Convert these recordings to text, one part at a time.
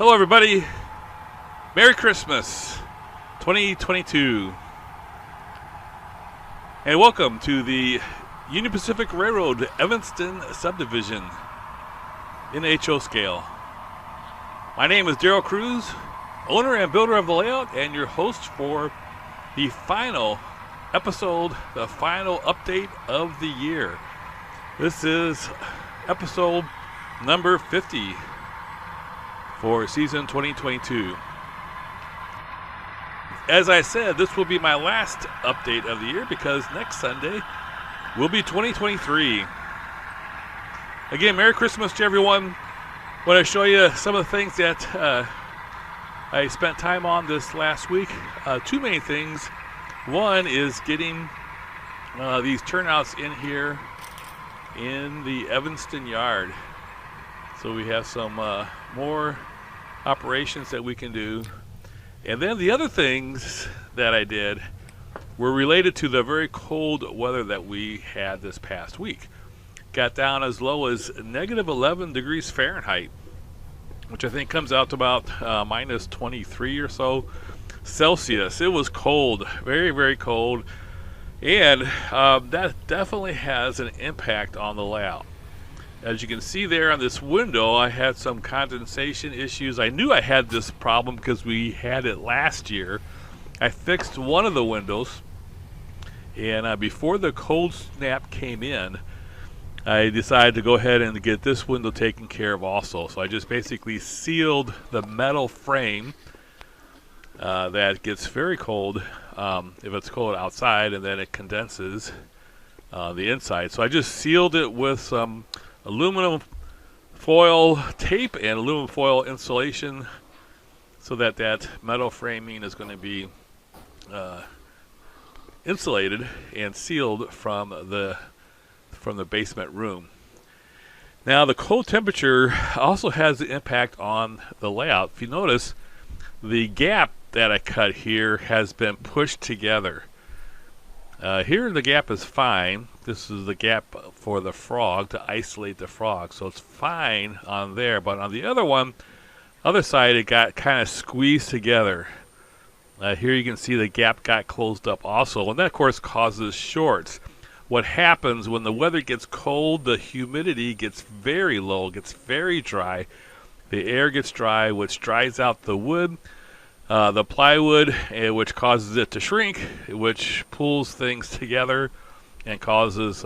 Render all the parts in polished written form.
Hello, everybody. Merry Christmas 2022. And welcome to the Union Pacific Railroad Evanston subdivision in HO Scale. My name is Daryl Cruz, owner and builder of the layout, and your host for the final episode, the final update of the year. This is episode number 50 for season 2022. As I said, this will be my last update of the year because next Sunday will be 2023. Again, Merry Christmas to everyone. I want to show you some of the things that I spent time on this last week. Two main things. One is getting these turnouts in here in the Evanston Yard. So we have some more operations that we can do. And then the other things that I did were related to the very cold weather that we had this past week. Got down as low as negative 11 degrees Fahrenheit, which I think comes out to about minus 23 or so Celsius. It was cold, very, very cold. And that definitely has an impact on the layout. As you can see there on this window, I had some condensation issues. I knew I had this problem because we had it last year. I fixed one of the windows, and before the cold snap came in, I decided to go ahead and get this window taken care of also. So I just basically sealed the metal frame that gets very cold if it's cold outside, and then it condenses the inside. So I just sealed it with some aluminum foil tape and aluminum foil insulation so that that metal framing is going to be insulated and sealed from the basement room. Now, the cold temperature also has the impact on the layout. If you notice, the gap that I cut here has been pushed together. Here the gap is fine. This is the gap for the frog to isolate the frog, so it's fine on there. But on the other side, it got kind of squeezed together. Here you can see the gap got closed up also, and that of course causes shorts. What happens when the weather gets cold, the humidity gets very low, gets very dry. The air gets dry, which dries out the wood, the plywood, which causes it to shrink, which pulls things together and causes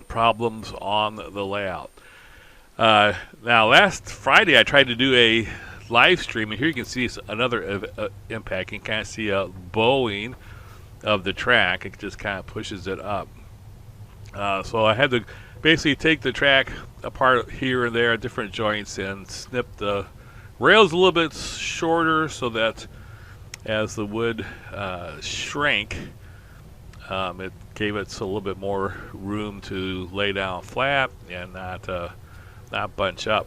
problems on the layout. Now, last Friday I tried to do a live stream, and here you can see another impact. You can kind of see a bowing of the track. It just kind of pushes it up. So I had to basically take the track apart here and there at different joints and snip the rails a little bit shorter so that as the wood shrank, it gave it a little bit more room to lay down flat and not bunch up.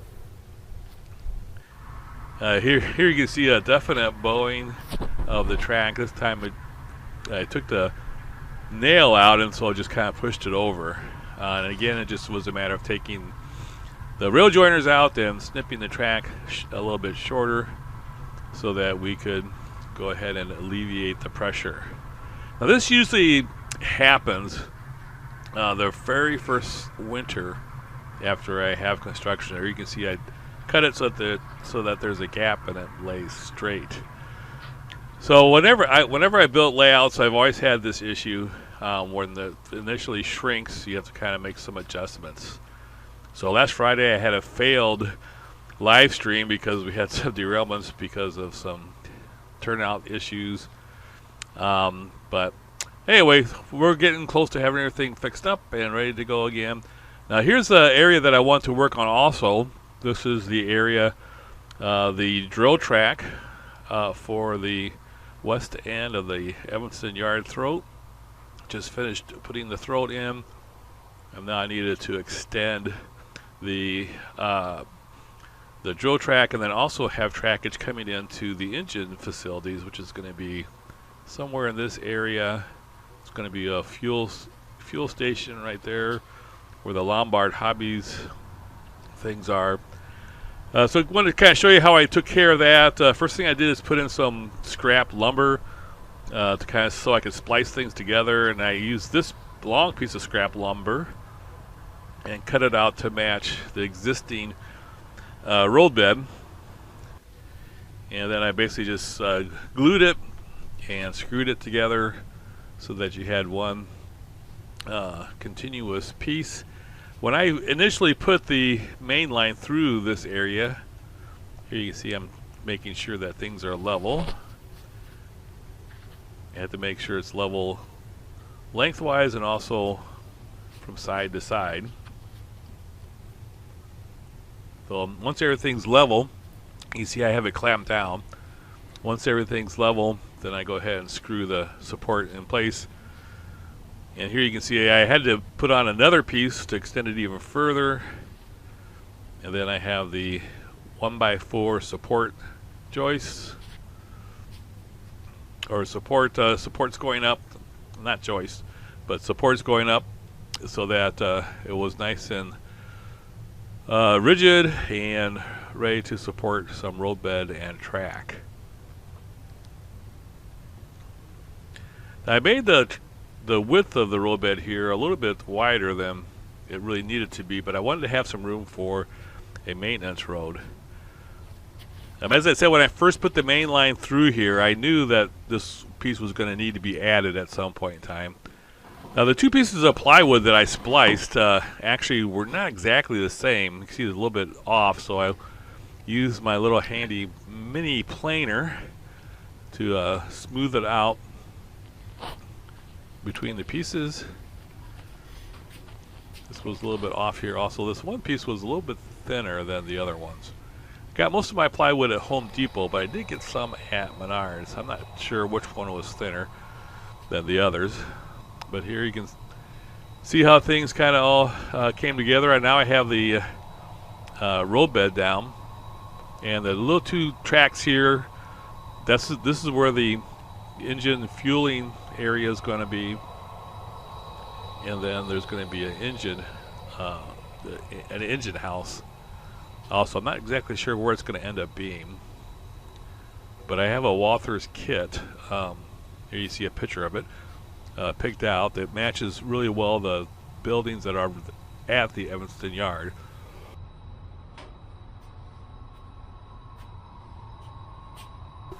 Here you can see a definite bowing of the track. This time I took the nail out, and so I just kind of pushed it over. And again, it just was a matter of taking the rail joiners out and snipping the track a little bit shorter so that we could go ahead and alleviate the pressure. Now, this usually happens the very first winter after I have construction. There you can see I cut it so that there's a gap and it lays straight. So whenever I built layouts, I've always had this issue when it initially shrinks, you have to kind of make some adjustments. So last Friday I had a failed live stream because we had some derailments because of some turnout issues. But anyway, we're getting close to having everything fixed up and ready to go again. Now, here's the area that I want to work on also. This is the area, the drill track for the west end of the Evanston Yard throat. Just finished putting the throat in, and now I needed to extend the drill track, and then also have trackage coming into the engine facilities, which is going to be somewhere in this area. It's going to be a fuel station right there where the Lombard Hobbies things are. So I wanted to kind of show you how I took care of that. First thing I did is put in some scrap lumber to kind of so I could splice things together, and I used this long piece of scrap lumber and cut it out to match the existing road bed. And then I basically just glued it and screwed it together so that you had one continuous piece. When I initially put the main line through this area, here you can see I'm making sure that things are level. I have to make sure it's level lengthwise and also from side to side. So once everything's level, you see I have it clamped down. Once everything's level, then I go ahead and screw the support in place. And here you can see I had to put on another piece to extend it even further. And then I have the 1x4 support joists, or supports going up, not joists, but supports going up, so that it was nice and rigid and ready to support some road bed and track. I made the width of the road bed here a little bit wider than it really needed to be, but I wanted to have some room for a maintenance road. As I said, when I first put the main line through here, I knew that this piece was going to need to be added at some point in time. Now the two pieces of plywood that I spliced actually were not exactly the same. You can see it's a little bit off, so I used my little handy mini planer to smooth it out between the pieces. This was a little bit off here also. This one piece was a little bit thinner than the other ones. Got most of my plywood at Home Depot, but I did get some at Menards. I'm not sure which one was thinner than the others. But here you can see how things kind of all came together. And now I have the road bed down. And the little two tracks here, this is where the engine fueling area is going to be. And then there's going to be an engine house. Also, I'm not exactly sure where it's going to end up being, but I have a Walther's kit. Here you see a picture of it picked out that matches really well the buildings that are at the Evanston Yard.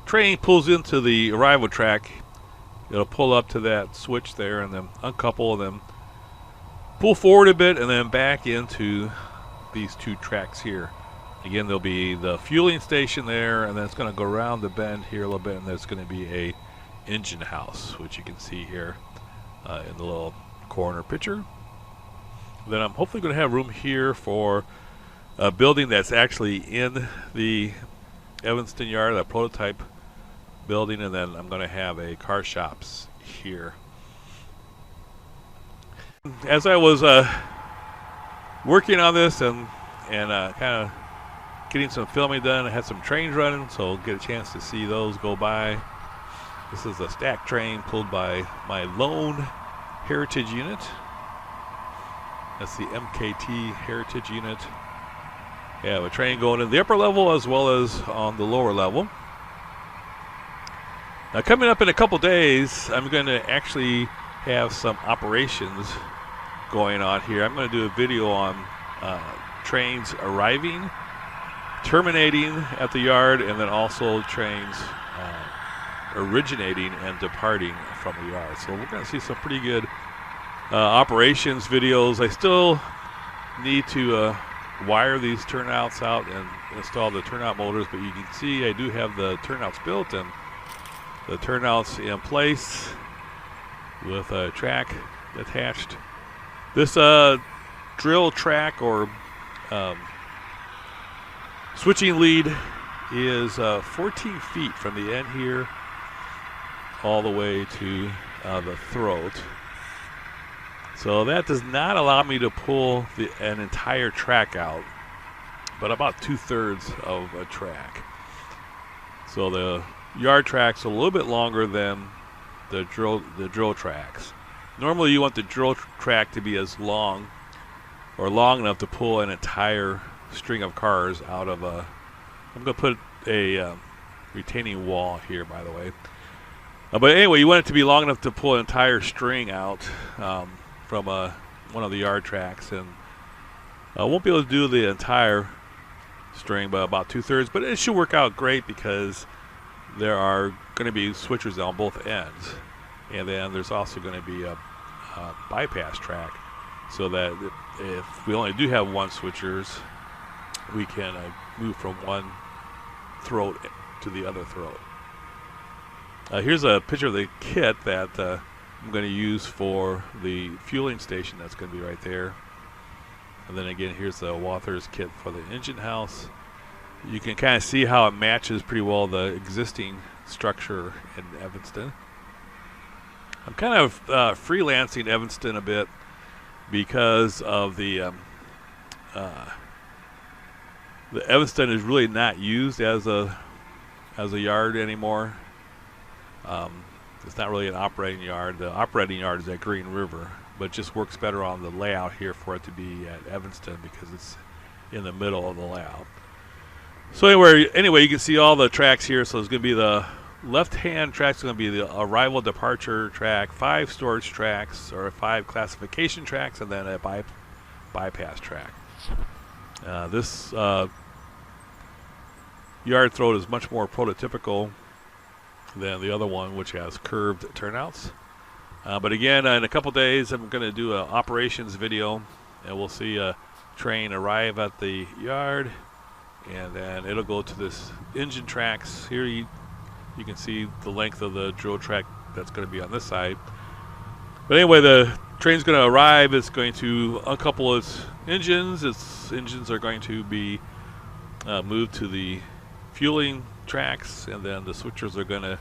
Train pulls into the arrival track. It'll pull up to that switch there and then uncouple and then pull forward a bit and then back into these two tracks here. Again, there'll be the fueling station there, and then it's going to go around the bend here a little bit, and there's going to be a engine house, which you can see here in the little corner picture. Then I'm hopefully going to have room here for a building that's actually in the Evanston Yard, a prototype building, and then I'm going to have a car shops here. As I was working on this and kind of getting some filming done, I had some trains running, so I'll get a chance to see those go by. This is a stack train pulled by my lone Heritage unit. That's the MKT Heritage unit. We have a train going in the upper level as well as on the lower level. Now coming up in a couple days, I'm going to actually have some operations going on here. I'm going to do a video on trains arriving, terminating at the yard, and then also trains originating and departing from the yard. So we're going to see some pretty good operations videos. I still need to wire these turnouts out and install the turnout motors, but you can see I do have the turnouts built and the turnouts in place with a track attached. This drill track or switching lead is 14 feet from the end here all the way to the throat. So that does not allow me to pull an entire track out, but about 2/3 of a track. So the yard track's a little bit longer than the drill tracks. Normally you want the drill track to be as long or long enough to pull an entire string of cars out of a. I'm going to put a retaining wall here, by the way. But anyway, you want it to be long enough to pull an entire string out from one of the yard tracks, and I won't be able to do the entire string, but about 2/3. But it should work out great because there are going to be switchers on both ends, and then there's also going to be a bypass track, so that if we only do have one switchers, we can move from one throat to the other throat. Here's a picture of the kit that I'm going to use for the fueling station. That's going to be right there. And then again, here's the Walther's kit for the engine house. You can kind of see how it matches pretty well the existing structure in Evanston. I'm kind of freelancing Evanston a bit because of the Evanston is really not used as a yard anymore. It's not really an operating yard. The operating yard is at Green River, but it just works better on the layout here for it to be at Evanston because it's in the middle of the layout. So anyway, you can see all the tracks here. So it's going to be the left-hand track is going to be the arrival departure track, 5 storage tracks or 5 classification tracks, and then a bypass track. This yard throat is much more prototypical than the other one, which has curved turnouts. But again, in a couple days, I'm going to do an operations video, and we'll see a train arrive at the yard, and then it'll go to this engine tracks. Here you can see the length of the drill track that's going to be on this side. But anyway, the train's going to arrive. It's going to uncouple its engines. Its engines are going to be moved to the fueling tracks, and then the switchers are going to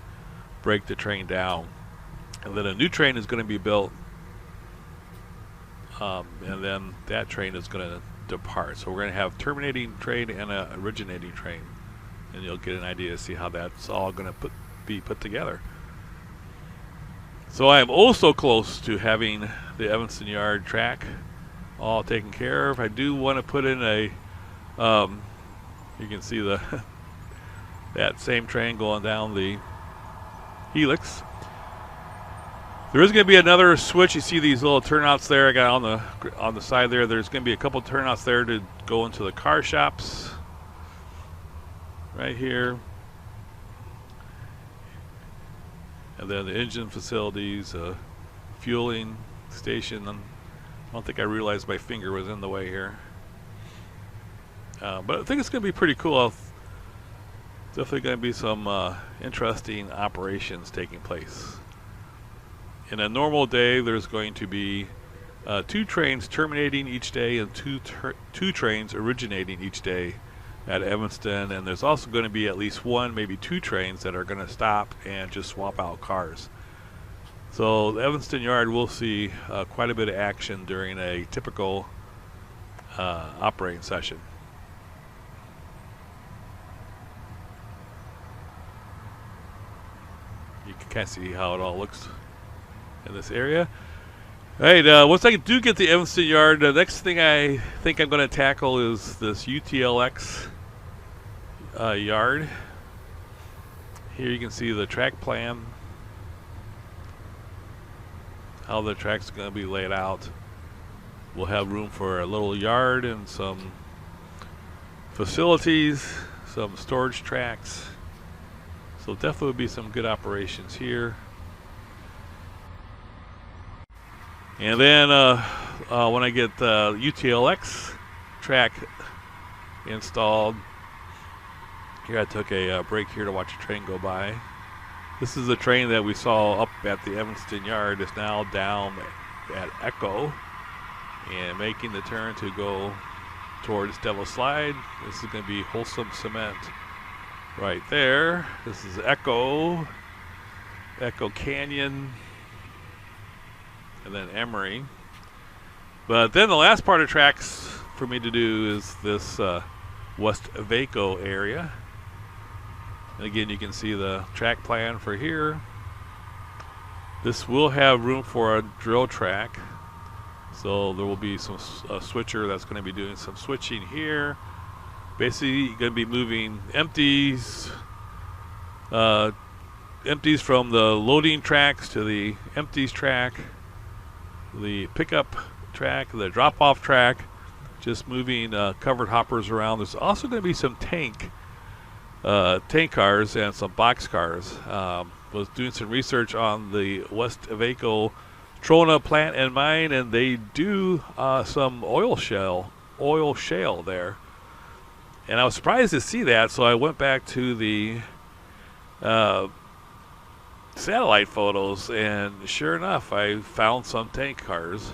break the train down, and then a new train is going to be built, and then that train is going to depart. So we're going to have terminating train and an originating train, and you'll get an idea to see how that's all going to be put together. So I am also close to having the Evanston Yard track all taken care of. I do want to put in a you can see the that same train going down the helix. There is going to be another switch. You see these little turnouts there I got on the side there. There's going to be a couple turnouts there to go into the car shops right here, and then the engine facilities, fueling station. I don't think I realized my finger was in the way here, but I think it's going to be pretty cool. Definitely going to be some interesting operations taking place. In a normal day, there's going to be 2 trains terminating each day and two trains originating each day at Evanston, and there's also going to be at least 1, maybe 2 trains that are going to stop and just swap out cars. So the Evanston Yard will see quite a bit of action during a typical operating session. You can kind of see how it all looks in this area. All right, once I do get the Evanston Yard, the next thing I think I'm going to tackle is this UTLX yard. Here you can see the track plan, how the track's going to be laid out. We'll have room for a little yard and some facilities, some storage tracks. So definitely will be some good operations here. And then when I get the UTLX track installed, here I took a break here to watch a train go by. This is the train that we saw up at the Evanston Yard. It's now down at Echo and making the turn to go towards Devil Slide. This is going to be Wholesome Cement right there. This is Echo Canyon, and then Emory. But then the last part of tracks for me to do is this West Vaco area. And again, you can see the track plan for here. This will have room for a drill track, so there will be some switcher that's going to be doing some switching here. basically going to be moving empties from the loading tracks to the empties track, the pickup track, the drop-off track, just moving covered hoppers around. There's also going to be some tank cars and some box cars. Was doing some research on the West Evanston Trona plant and mine, and they do some oil shale there. And I was surprised to see that, so I went back to the satellite photos, and sure enough, I found some tank cars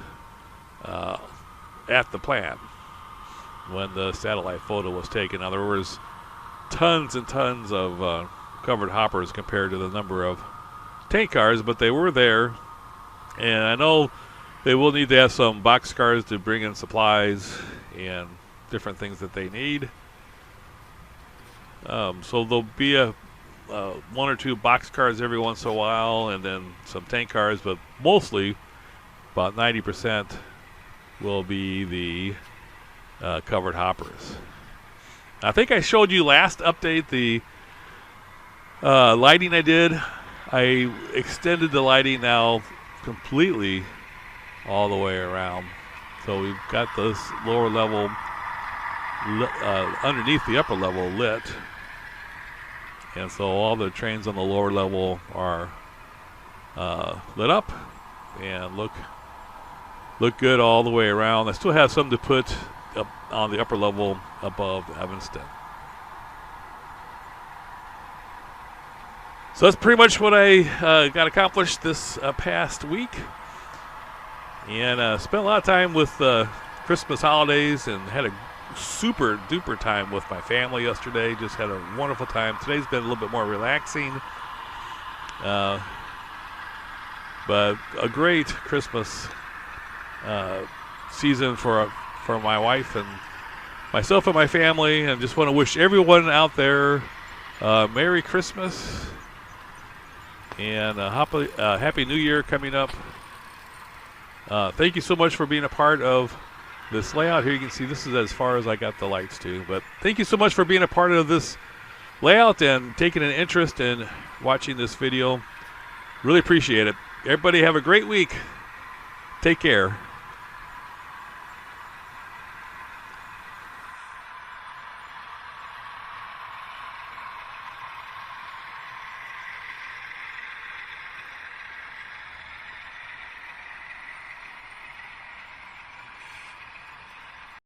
at the plant when the satellite photo was taken. Now, there was tons and tons of covered hoppers compared to the number of tank cars, but they were there. And I know they will need to have some box cars to bring in supplies and different things that they need. So there'll be one or two box cars every once in a while, and then some tank cars, but mostly about 90% will be the covered hoppers. I think I showed you last update the lighting I did. I extended the lighting now completely all the way around. So we've got this lower level underneath the upper level lit. And so all the trains on the lower level are lit up and look good all the way around. I still have some to put up on the upper level above Evanston. So that's pretty much what I got accomplished this past week. And spent a lot of time with Christmas holidays and had a super duper time with my family yesterday. Just had a wonderful time. Today's been a little bit more relaxing. But a great Christmas season for my wife and myself and my family. And just want to wish everyone out there Merry Christmas and Happy New Year coming up. Thank you so much for being a part of this layout. Here you can see this is as far as I got the lights to. But thank you so much for being a part of this layout and taking an interest in watching this video. Really appreciate it. Everybody have a great week. Take care.